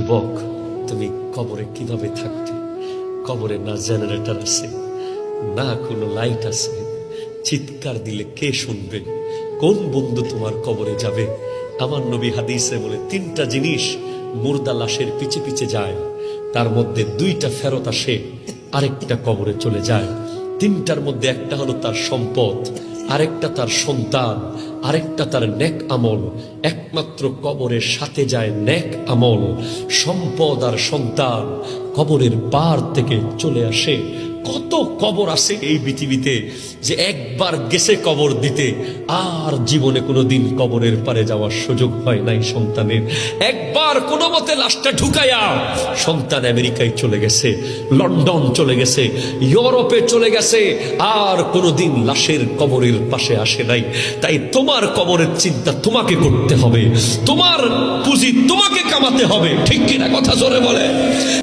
যুবক, তুমি কবরে কিভাবে থাকতে? কবরে না জেনারেটর আছে, না কোনো লাইট আছে, চিৎকার দিলে কে শুনবে? কোন বন্ধু তোমার কবরে যাবে? আমার নবী হাদিসে বলে 3টা জিনিস মুর্দা লাশের পিছে পিছে যায়, তার মধ্যে 2টা ফেরত আসে, আরেকটা কবরে চলে যায়। 3টার মধ্যে একটা হলো তার সম্পদ, আরেকটা তার সন্তান, আরেকটা তার নেক আমল। একমাত্র কবরের সাথে যায় নেক আমল, সম্পদ আর সন্তান কবরের পার থেকে চলে আসে। কত কবর আছে এই পৃথিবীতে যে একবার গেছে কবর দিতে, আর জীবনে কোনোদিন কবরের পারে যাওয়ার সুযোগ হয় নাই সন্তানের। একবার কোনো মতে লাশটা ঢুকায়া সন্তান আমেরিকায় চলে গেছে, লন্ডন চলে গেছে, ইউরোপে চলে গেছে, আর কোনোদিন লাশের কবরের পাশে আসে নাই। তাই তোমার কবরের চিন্তা তোমাকে করতে হবে, তোমার পুঁজি তোমাকে কামাতে হবে, ঠিক কিনা? কথা জোরে বলে।